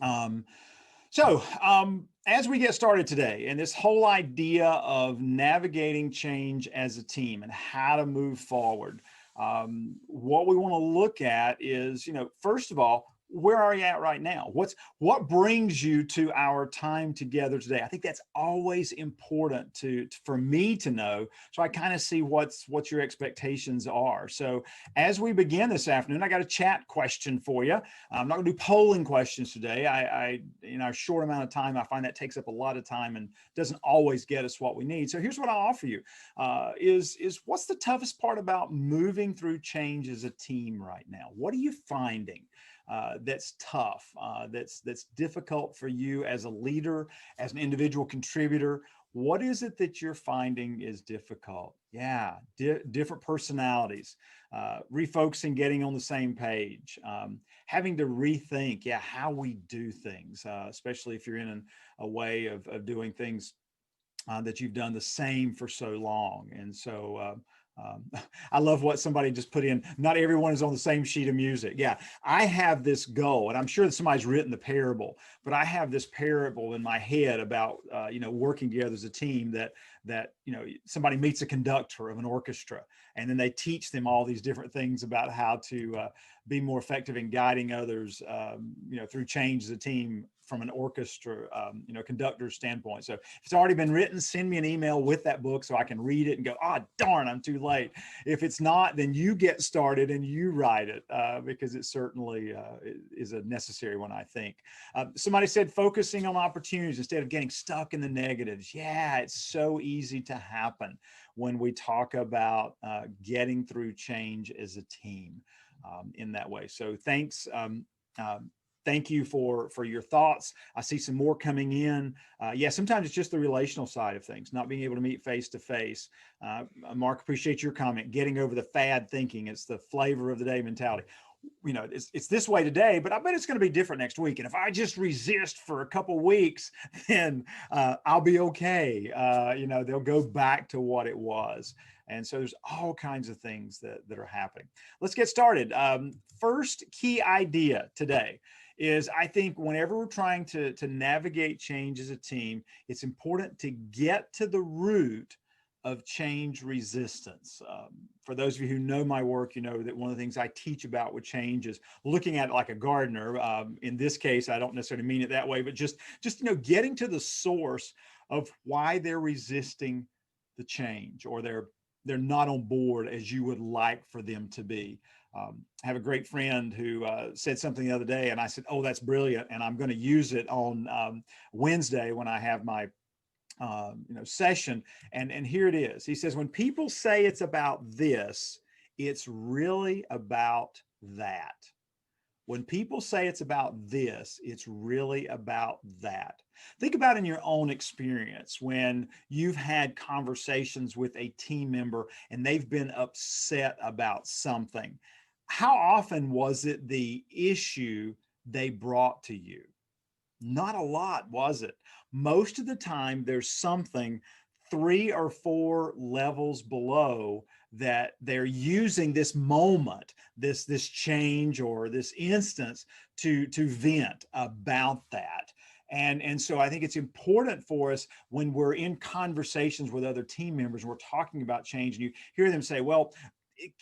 Um, as we get started today, and this whole idea of navigating change as a team and how to move forward, what we want to look at is, first of all, where are you at right now? What brings you to our time together today? I think that's always important for me to know, so I kind of see what your expectations are. So as we begin this afternoon, I got a chat question for you. I'm not going to do polling questions today. I in our short amount of time, I find that takes up a lot of time and doesn't always get us what we need. So here's what I offer you: is what's the toughest part about moving through change as a team right now? What are you finding that's tough, that's difficult for you as a leader, as an individual contributor? What is it that you're finding is difficult? Yeah, different personalities, refocusing, getting on the same page, having to rethink, yeah, how we do things, especially if you're in a way of doing things that you've done the same for so long. And so I love what somebody just put in. Not everyone is on the same sheet of music. Yeah, I have this goal, and I'm sure that somebody's written the parable, but I have this parable in my head about working together as a team. That somebody meets a conductor of an orchestra, and then they teach them all these different things about how to be more effective in guiding others, through change as a team from an orchestra, conductor's standpoint. So if it's already been written, send me an email with that book so I can read it and go, darn, I'm too late. If it's not, then you get started and you write it, because it certainly is a necessary one, I think. Somebody said focusing on opportunities instead of getting stuck in the negatives. Yeah, it's so easy to happen when we talk about getting through change as a team in that way. So thanks. Thank you for your thoughts. I see some more coming in. Yeah, sometimes it's just the relational side of things, not being able to meet face to face. Mark, appreciate your comment. Getting over the fad thinking. It's the flavor of the day mentality. It's this way today, but I bet it's going to be different next week. And if I just resist for a couple weeks, then I'll be okay. They'll go back to what it was. And so there's all kinds of things that are happening. Let's get started. First key idea today is, I think whenever we're trying to navigate change as a team, it's important to get to the root of change resistance. For those of you who know my work, you know that one of the things I teach about with change is looking at it like a gardener. In this case, I don't necessarily mean it that way, but just getting to the source of why they're resisting the change, or they're not on board as you would like for them to be. I have a great friend who said something the other day, and I said, "Oh, that's brilliant," and I'm going to use it on Wednesday when I have my session. And here it is. He says, when people say it's about this, it's really about that. When people say it's about this, it's really about that. Think about in your own experience when you've had conversations with a team member and they've been upset about something. How often was it the issue they brought to you? Not a lot, was it? Most of the time, there's something 3 or 4 levels below that they're using this moment, this change or this instance to vent about that. And so I think it's important for us when we're in conversations with other team members and we're talking about change, and you hear them say, well,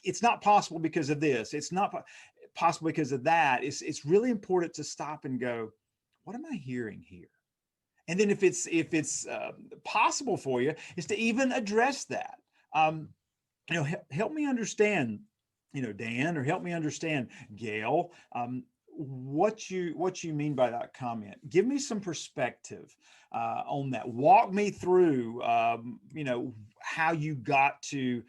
it's not possible because of this. It's not possible because of that. It's really important to stop and go, what am I hearing here? And then if it's possible for you, is to even address that. Help me understand, Dan, or help me understand, Gail, what you mean by that comment. Give me some perspective on that. Walk me through, how you got to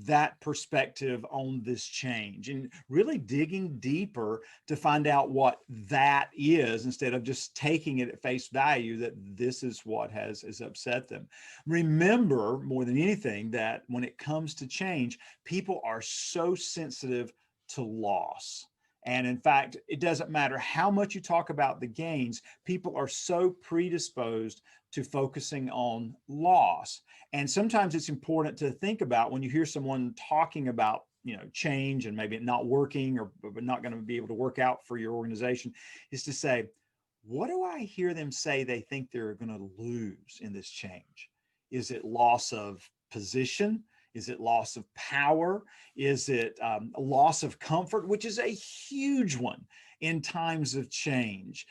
that perspective on this change, and really digging deeper to find out what that is, instead of just taking it at face value that this is what has upset them. Remember, more than anything, that when it comes to change, people are so sensitive to loss. And in fact, it doesn't matter how much you talk about the gains, people are so predisposed to focusing on loss. And sometimes it's important to think about, when you hear someone talking about change and maybe it not working, or not going to be able to work out for your organization, is to say, what do I hear them say they think they're going to lose in this change? Is it loss of position? Is it loss of power? Is it a loss of comfort, which is a huge one in times of change?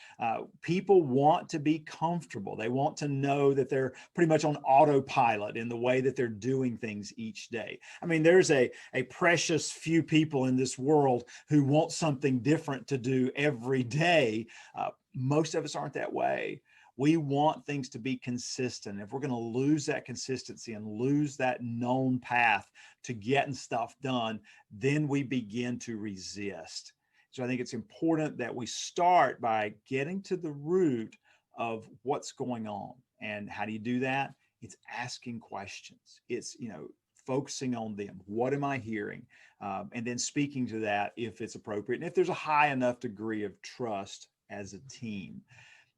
People want to be comfortable. They want to know that they're pretty much on autopilot in the way that they're doing things each day. I mean, there's a precious few people in this world who want something different to do every day. Most of us aren't that way. We want things to be consistent. If we're going to lose that consistency and lose that known path to getting stuff done, then we begin to resist. So I think it's important that we start by getting to the root of what's going on. And how do you do that? It's asking questions. It's, focusing on them. What am I hearing? And then speaking to that if it's appropriate. And if there's a high enough degree of trust as a team.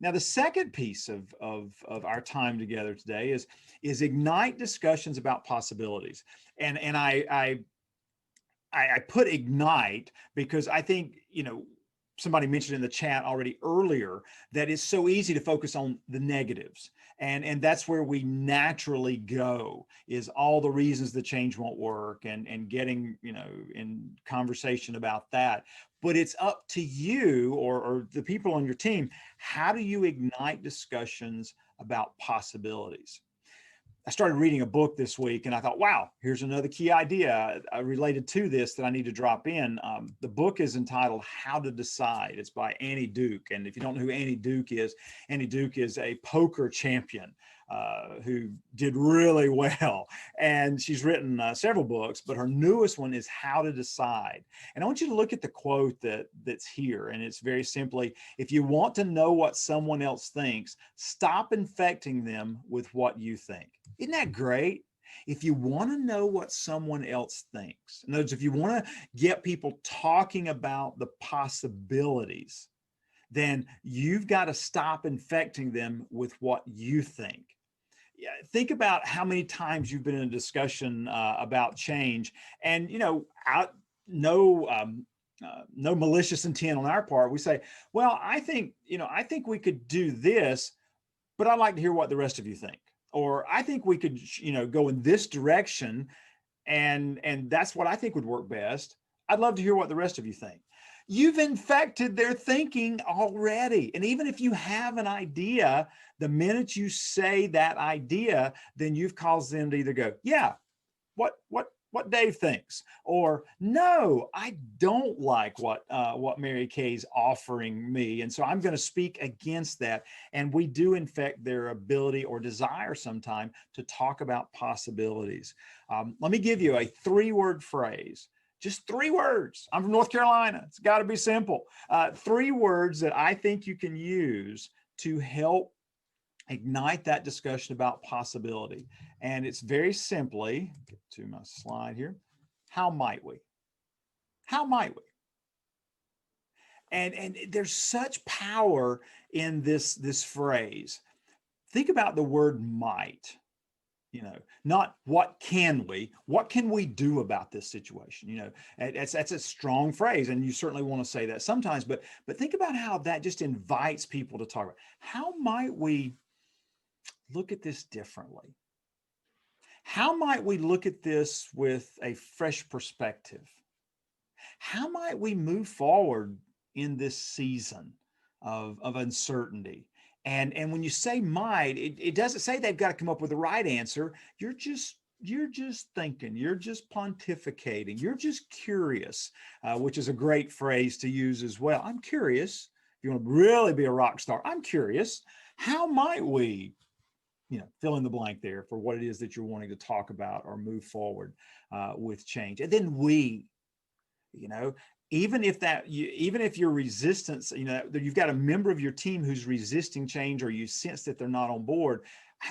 Now, the second piece of our time together today is ignite discussions about possibilities. And I put ignite because I think, somebody mentioned in the chat already earlier that it's so easy to focus on the negatives. And that's where we naturally go, is all the reasons the change won't work and getting, in conversation about that. But it's up to you or the people on your team. How do you ignite discussions about possibilities? I started reading a book this week and I thought, wow, here's another key idea related to this that I need to drop in. The book is entitled How to Decide. It's by Annie Duke. And if you don't know who Annie Duke is a poker champion who did really well. And she's written several books, but her newest one is How to Decide. And I want you to look at the quote that's here. And it's very simply, if you want to know what someone else thinks, stop infecting them with what you think. Isn't that great? If you want to know what someone else thinks, in other words, if you want to get people talking about the possibilities, then you've got to stop infecting them with what you think. Yeah, think about how many times you've been in a discussion about change, and no malicious intent on our part. We say, "Well, I think we could do this, but I'd like to hear what the rest of you think." Or I think we could, go in this direction, and that's what I think would work best. I'd love to hear what the rest of you think. You've infected their thinking already. And even if you have an idea, the minute you say that idea, then you've caused them to either go, yeah, what Dave thinks, or no, I don't like what Mary Kay's offering me, and so I'm going to speak against that. And we do infect their ability or desire sometime to talk about possibilities. Let me give you a 3-word phrase. Just 3 words. I'm from North Carolina. It's got to be simple. 3 words that I think you can use to help ignite that discussion about possibility. And it's very simply, get to my slide here, how might we? How might we? And there's such power in this phrase. Think about the word might. Not what can we do about this situation? That's a strong phrase, and you certainly want to say that sometimes, but think about how that just invites people to talk about how might we look at this differently? How might we look at this with a fresh perspective? How might we move forward in this season of uncertainty? And when you say might, it doesn't say they've got to come up with the right answer. You're just thinking, you're just pontificating, you're just curious, which is a great phrase to use as well. I'm curious. If you want to really be a rock star, I'm curious. How might we, fill in the blank there for what it is that you're wanting to talk about or move forward with change. And then even if your resistance, you've got a member of your team who's resisting change, or you sense that they're not on board,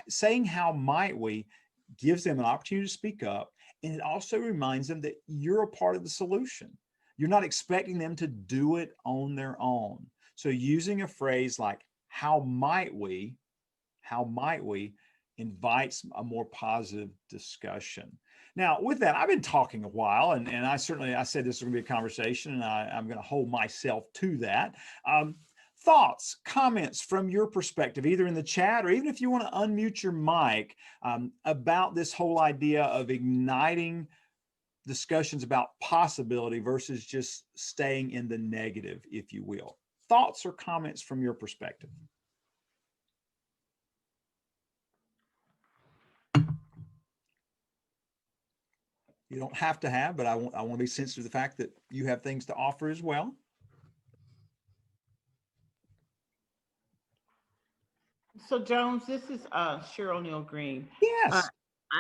saying how might we gives them an opportunity to speak up. And it also reminds them that you're a part of the solution. You're not expecting them to do it on their own. So using a phrase like how might we invites a more positive discussion. Now, with that, I've been talking a while, and I said this is going to be a conversation, and I'm going to hold myself to that. Thoughts, comments from your perspective, either in the chat or even if you want to unmute your mic, about this whole idea of igniting discussions about possibility versus just staying in the negative, if you will. Thoughts or comments from your perspective? You don't have to have, but I want to be sensitive to the fact that you have things to offer as well. So Jones, this is Cheryl Neal Green. Yes.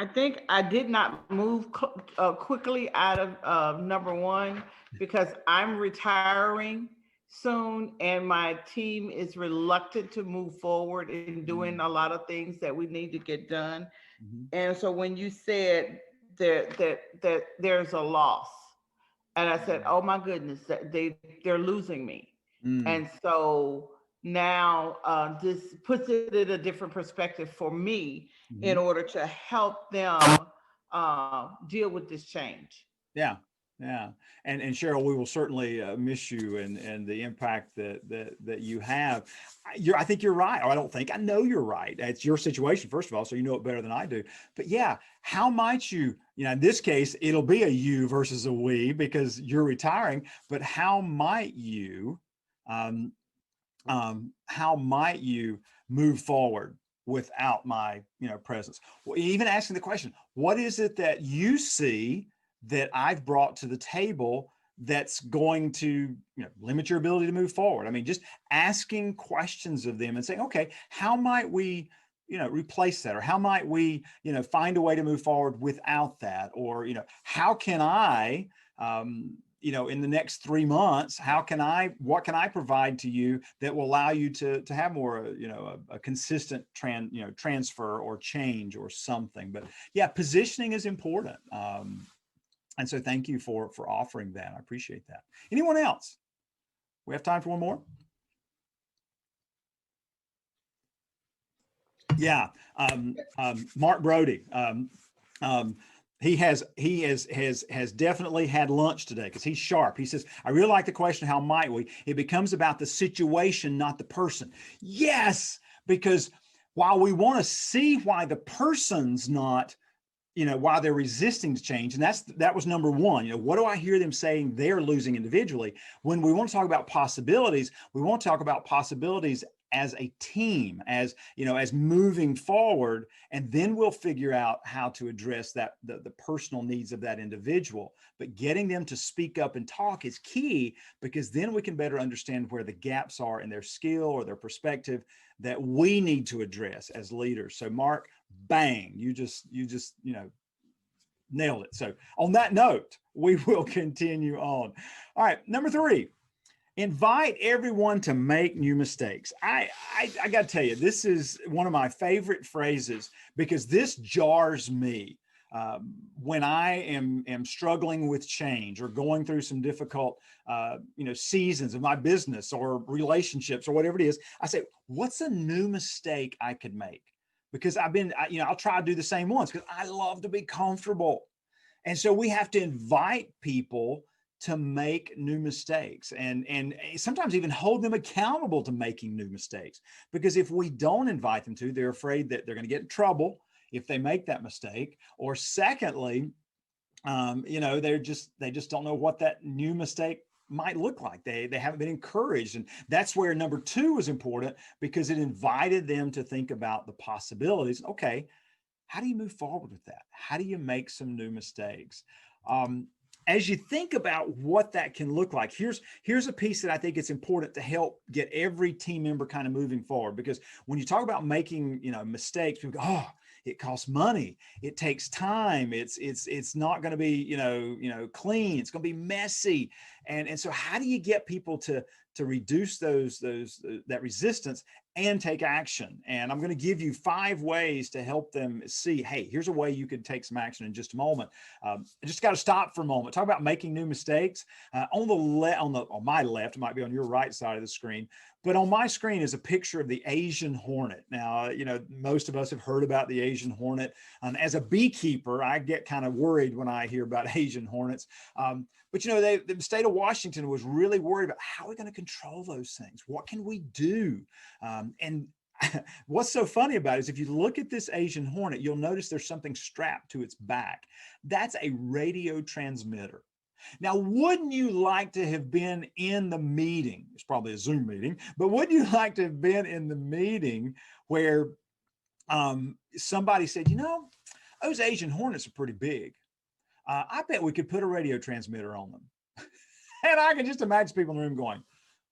I think I did not move quickly out of number one because I'm retiring soon and my team is reluctant to move forward in doing a lot of things that we need to get done. And so when you said that there's a loss, and I said, "Oh my goodness, that they're losing me," and so now this puts it in a different perspective for me in order to help them deal with this change. Yeah. Yeah. And Cheryl, we will certainly miss you and the impact that you have. I think you're right. Or I know you're right. It's your situation, first of all, so you know it better than I do. But yeah, how might you, in this case, it'll be a you versus a we because you're retiring, but how might you, move forward without my, presence? Well, even asking the question, what is it that you see that I've brought to the table that's going to limit your ability to move forward? I mean, just asking questions of them and saying, okay, how might we replace that? Or how might we find a way to move forward without that? Or how can I in the next 3 months, what can I provide to you that will allow you to have more a consistent transfer or change or something? But yeah, positioning is important. And so thank you for offering that. I appreciate that. Anyone else? We have time for one more. Yeah. Mark Brody. He has definitely had lunch today because he's sharp. He says, I really like the question, how might we? It becomes about the situation, not the person. Yes, because while we want to see why the person's not, why they're resisting to change. And that was number one. What do I hear them saying they're losing individually? When we want to talk about possibilities, we want to talk about possibilities as a team, as moving forward, and then we'll figure out how to address the personal needs of that individual. But getting them to speak up and talk is key, because then we can better understand where the gaps are in their skill or their perspective that we need to address as leaders. So Mark, bang, you just nailed it. So on that note, we will continue on. All right, number 3. Invite everyone to make new mistakes. I got to tell you, this is one of my favorite phrases because this jars me when I am struggling with change or going through some difficult, seasons of my business or relationships or whatever it is. I say, what's a new mistake I could make? Because I'll try to do the same ones because I love to be comfortable. And so we have to invite people to make new mistakes and sometimes even hold them accountable to making new mistakes. Because if we don't invite them to, they're afraid that they're going to get in trouble if they make that mistake. Or secondly, they just don't know what that new mistake might look like. They haven't been encouraged. And that's where number 2 is important, because it invited them to think about the possibilities. Okay, how do you move forward with that? How do you make some new mistakes? As you think about what that can look like, here's a piece that I think it's important to help get every team member kind of moving forward. Because when you talk about making, mistakes, people go, oh, it costs money. It takes time. It's not going to be, clean. It's going to be messy. And so how do you get people to reduce that resistance and take action? And I'm going to give you 5 ways to help them see, hey, here's a way you could take some action in just a moment. I just got to stop for a moment. Talk about making new mistakes. On my left, it might be on your right side of the screen, but on my screen is a picture of the Asian hornet. Now, most of us have heard about the Asian hornet. As a beekeeper, I get kind of worried when I hear about Asian hornets. But the state of Washington was really worried about how are we going to control those things? What can we do? And what's so funny about it is if you look at this Asian hornet, you'll notice there's something strapped to its back. That's a radio transmitter. Now, wouldn't you like to have been in the meeting? It's probably a Zoom meeting, but wouldn't you like to have been in the meeting where somebody said, those Asian hornets are pretty big. I bet we could put a radio transmitter on them. And I can just imagine people in the room going,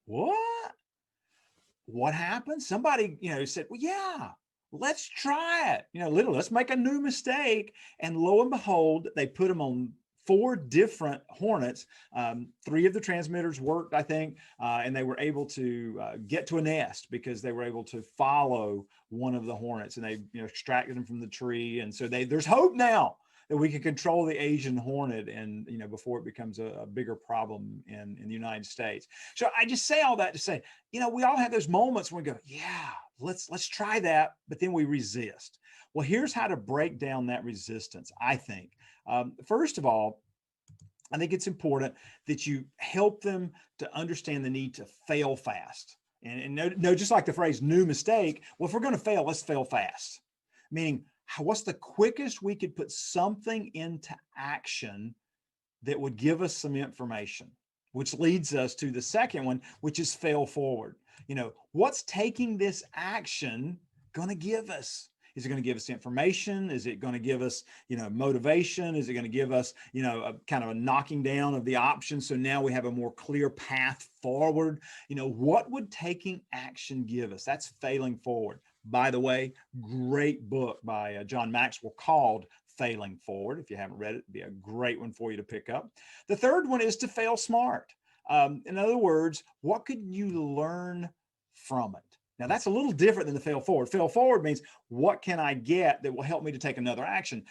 what? What happened? Somebody, said, well, yeah, let's try it. Literally, let's make a new mistake. And lo and behold, they put them on 4 different hornets. 3 of the transmitters worked, I think, and they were able to get to a nest because they were able to follow one of the hornets, and they extracted them from the tree. And so there's hope now that we can control the Asian hornet, and before it becomes a bigger problem in the United States. So I just say all that to say, we all have those moments when we go, yeah, let's try that, but then we resist. Well, here's how to break down that resistance, I think. First of all, I think it's important that you help them to understand the need to fail fast. And no, just like the phrase new mistake, well, if we're going to fail, let's fail fast. Meaning, what's the quickest we could put something into action that would give us some information, which leads us to the second one, which is fail forward. What's taking this action going to give us? Is it going to give us information? Is it going to give us, motivation? Is it going to give us, a kind of a knocking down of the options? So now we have a more clear path forward. What would taking action give us? That's failing forward. By the way, great book by John Maxwell called Failing Forward. If you haven't read it, it'd be a great one for you to pick up. The third one is to fail smart. In other words, what could you learn from it? Now, that's a little different than the fail forward. Fail forward means, what can I get that will help me to take another action?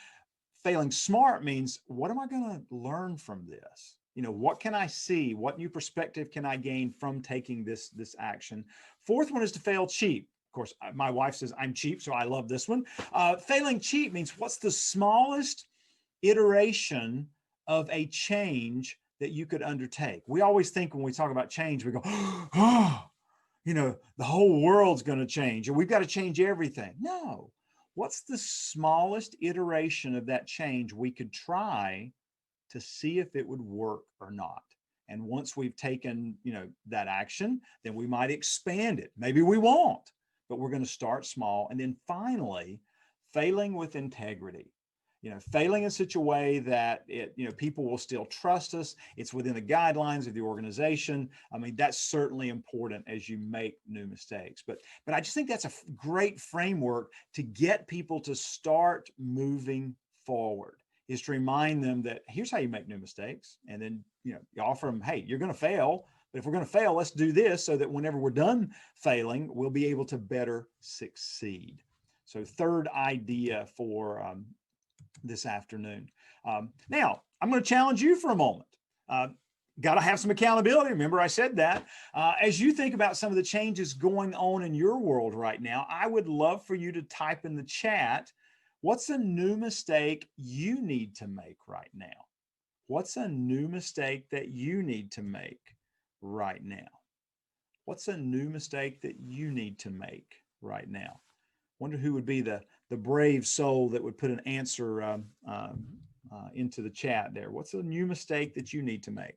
Failing smart means, what am I going to learn from this? What can I see? What new perspective can I gain from taking this action? Fourth one is to fail cheap. Of course, my wife says I'm cheap, so I love this one. Failing cheap means, what's the smallest iteration of a change that you could undertake? We always think when we talk about change, we go, oh, the whole world's going to change, or we've got to change everything. No. What's the smallest iteration of that change we could try to see if it would work or not? And once we've taken, that action, then we might expand it. Maybe we won't, but we're going to start small. And then finally, failing with integrity. Failing in such a way that people will still trust us. It's within the guidelines of the organization. I mean, that's certainly important as you make new mistakes. But I just think that's a great framework to get people to start moving forward, is to remind them that here's how you make new mistakes. And then, you offer them, hey, you're going to fail, but if we're going to fail, let's do this so that whenever we're done failing, we'll be able to better succeed. So third idea for this afternoon. Now, I'm going to challenge you for a moment. Got to have some accountability. Remember, I said that. As you think about some of the changes going on in your world right now, I would love for you to type in the chat, what's a new mistake you need to make right now? What's a new mistake that you need to make right now? What's a new mistake that you need to make right now? Wonder who would be the brave soul that would put an answer into the chat there. What's a new mistake that you need to make?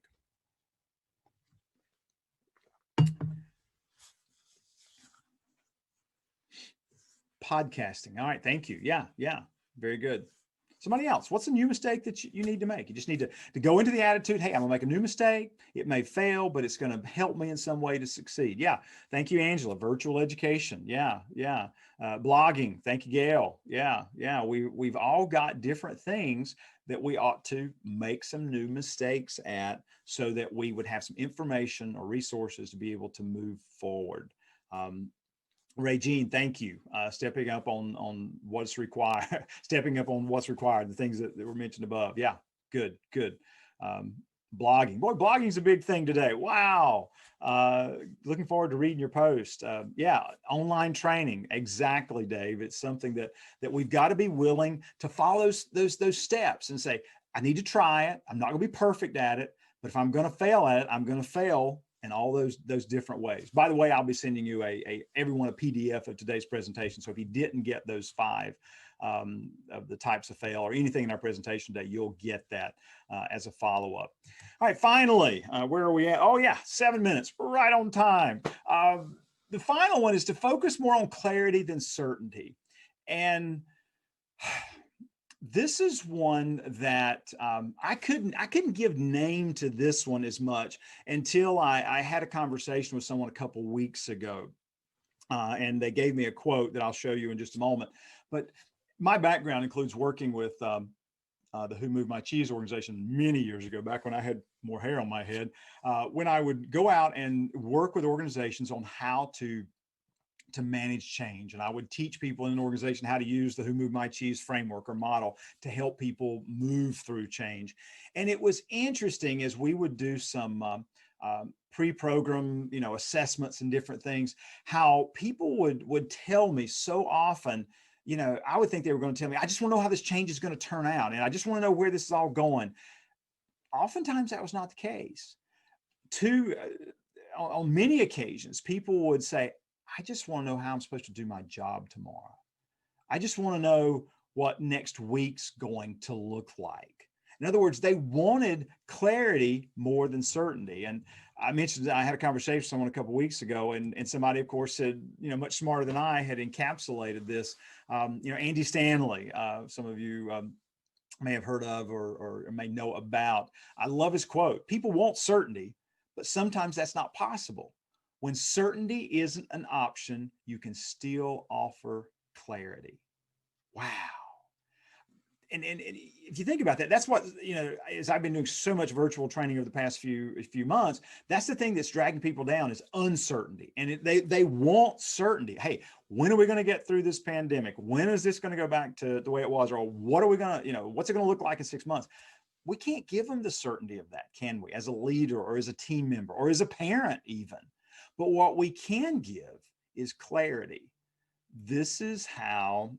Podcasting. All right. Thank you. Yeah. Very good. Somebody else, what's a new mistake that you need to make? You just need to go into the attitude, hey, I'm gonna make a new mistake. It may fail, but it's gonna help me in some way to succeed. Yeah, thank you, Angela. Virtual education, yeah. Blogging, thank you, Gail. Yeah. We've all got different things that we ought to make some new mistakes at so that we would have some information or resources to be able to move forward. Regine, thank you. Stepping up on what's required, stepping up on what's required, the things that were mentioned above. Yeah, good. Blogging. Boy, blogging's a big thing today. Wow. Looking forward to reading your post. Yeah, online training. Exactly, Dave. It's something that we've got to be willing to follow those steps and say, I need to try it. I'm not going to be perfect at it, but if I'm going to fail at it, I'm going to fail in all those different ways. By the way, I'll be sending you everyone a PDF of today's presentation. So if you didn't get those 5 of the types of fail or anything in our presentation today, you'll get that as a follow-up. All right, finally, where are we at? Oh yeah, 7 minutes, right on time. The final one is to focus more on clarity than certainty. And this is one that I couldn't give name to this one as much until I had a conversation with someone a couple weeks ago. And they gave me a quote that I'll show you in just a moment. But my background includes working with the Who Moved My Cheese organization many years ago, back when I had more hair on my head, when I would go out and work with organizations on how to manage change. And I would teach people in an organization how to use the Who Moved My Cheese framework or model to help people move through change. And it was interesting as we would do some pre-program, assessments and different things, how people would tell me so often, I would think they were going to tell me, I just want to know how this change is going to turn out. And I just want to know where this is all going. Oftentimes that was not the case. On many occasions, people would say, I just want to know how I'm supposed to do my job tomorrow. I just want to know what next week's going to look like. In other words, they wanted clarity more than certainty. And I mentioned that I had a conversation with someone a couple of weeks ago, and somebody, of course, said, much smarter than I, had encapsulated this. Andy Stanley, some of you may have heard of or may know about. I love his quote: "People want certainty, but sometimes that's not possible. When certainty isn't an option, you can still offer clarity." Wow. And if you think about that, that's what, as I've been doing so much virtual training over the past few months, that's the thing that's dragging people down, is uncertainty. And they want certainty. Hey, when are we going to get through this pandemic? When is this going to go back to the way it was? Or what are we going to, what's it going to look like in 6 months? We can't give them the certainty of that, can we? As a leader or as a team member or as a parent even. But what we can give is clarity. This is how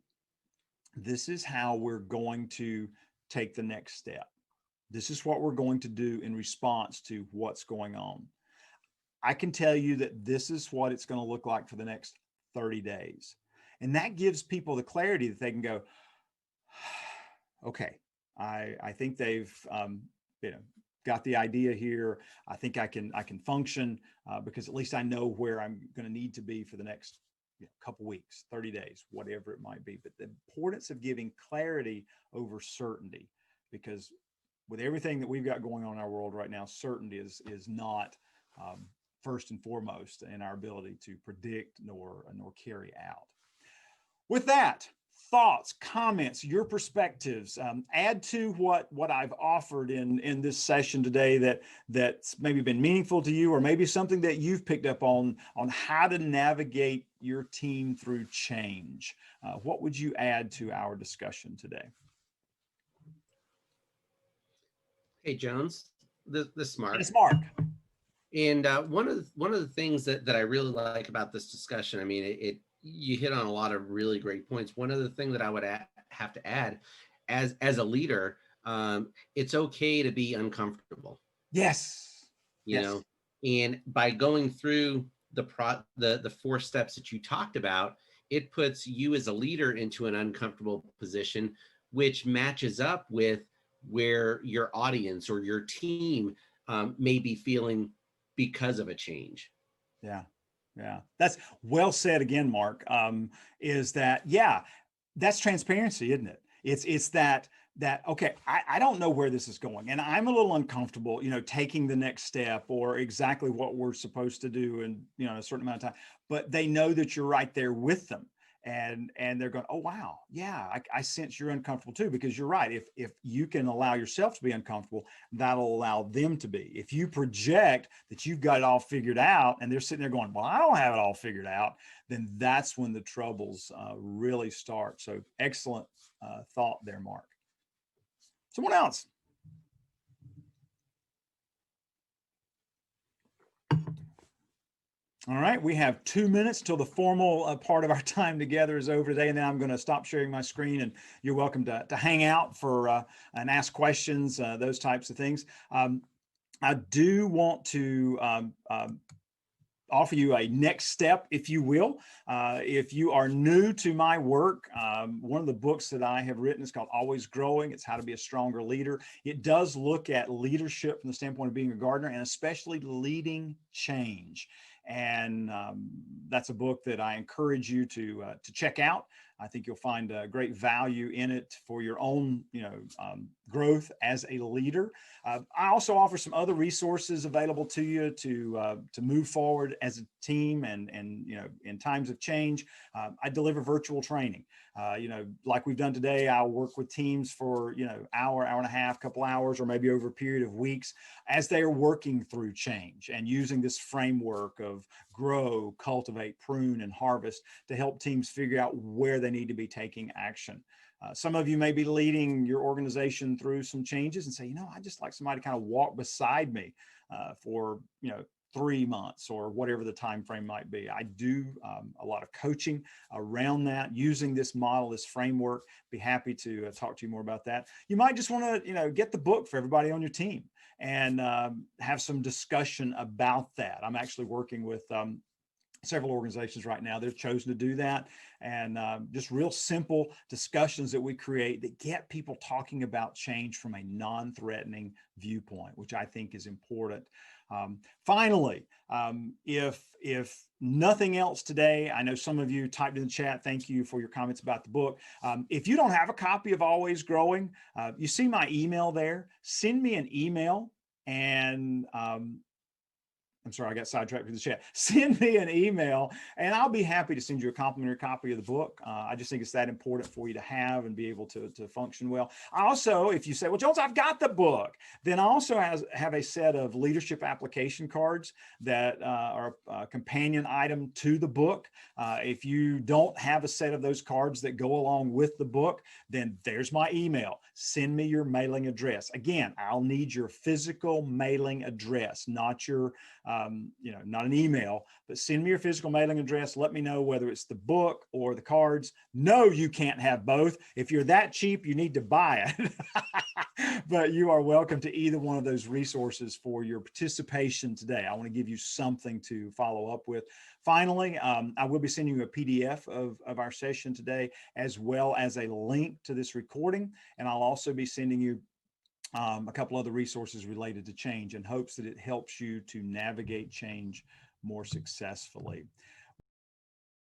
we're going to take the next step. This is what we're going to do in response to what's going on. I can tell you that this is what it's going to look like for the next 30 days. And that gives people the clarity that they can go, okay, I think they've, got the idea here. I think I can function because at least I know where I'm going to need to be for the next couple weeks, 30 days, whatever it might be. But the importance of giving clarity over certainty, because with everything that we've got going on in our world right now, certainty is not first and foremost in our ability to predict nor carry out. With that, thoughts, comments, your perspectives, add to what I've offered in this session today that's maybe been meaningful to you, or maybe something that you've picked up on how to navigate your team through change. What would you add to our discussion today? Hey, Jones, this is Mark. It's Mark. And one of the things that I really like about this discussion, I mean, you hit on a lot of really great points. One of the things that I would have to add, as a leader, it's okay to be uncomfortable. Yes. You know, and by going through the 4 steps that you talked about, it puts you as a leader into an uncomfortable position, which matches up with where your audience or your team may be feeling because of a change. Yeah, that's well said again, Mark. Is that, that's transparency, isn't it? It's that okay, I don't know where this is going, and I'm a little uncomfortable, taking the next step or exactly what we're supposed to do in a certain amount of time. But they know that you're right there with them, and they're going, oh wow, yeah, I sense you're uncomfortable too, because you're right. If you can allow yourself to be uncomfortable, that'll allow them to be. If you project that you've got it all figured out and they're sitting there going, well, I don't have it all figured out, then that's when the troubles really start. So excellent thought there, Mark. Someone else. All right, we have 2 minutes till the formal part of our time together is over today, and then I'm going to stop sharing my screen, and you're welcome to hang out for and ask questions, those types of things. I do want to offer you a next step, if you will. If you are new to my work, one of the books that I have written is called Always Growing. It's How to Be a Stronger Leader. It does look at leadership from the standpoint of being a gardener, and especially leading change. And that's a book that I encourage you to check out. I think you'll find great value in it for your own, growth as a leader. I also offer some other resources available to you to move forward as a team, and in times of change. I deliver virtual training. Like we've done today, I'll work with teams for hour and a half, couple hours, or maybe over a period of weeks as they are working through change and using this framework of grow, cultivate, prune, and harvest to help teams figure out where they need to be taking action. Some of you may be leading your organization through some changes and say, I just like somebody to kind of walk beside me for 3 months or whatever the time frame might be. I do a lot of coaching around that using this model, this framework. Be happy to talk to you more about that. You might just want to get the book for everybody on your team and have some discussion about that. I'm actually working with several organizations right now. They've chosen to do that, and just real simple discussions that we create that get people talking about change from a non-threatening viewpoint, which I think is important. Finally, if nothing else today, I know some of you typed in the chat, thank you for your comments about the book. If you don't have a copy of Always Growing, you see my email there. Send me an email, and I'm sorry, I got sidetracked with the chat. Send me an email and I'll be happy to send you a complimentary copy of the book. I just think it's that important for you to have and be able to function well. I also, if you say, well, Jones, I've got the book, then I also have a set of leadership application cards that are a companion item to the book. If you don't have a set of those cards that go along with the book, then there's my email. Send me your mailing address. Again, I'll need your physical mailing address, not your not an email, but send me your physical mailing address. Let me know whether it's the book or the cards. No, you can't have both. If you're that cheap, you need to buy it. But you are welcome to either one of those resources for your participation today. I want to give you something to follow up with. Finally, I will be sending you a PDF of our session today, as well as a link to this recording. And I'll also be sending you a couple other resources related to change in hopes that it helps you to navigate change more successfully.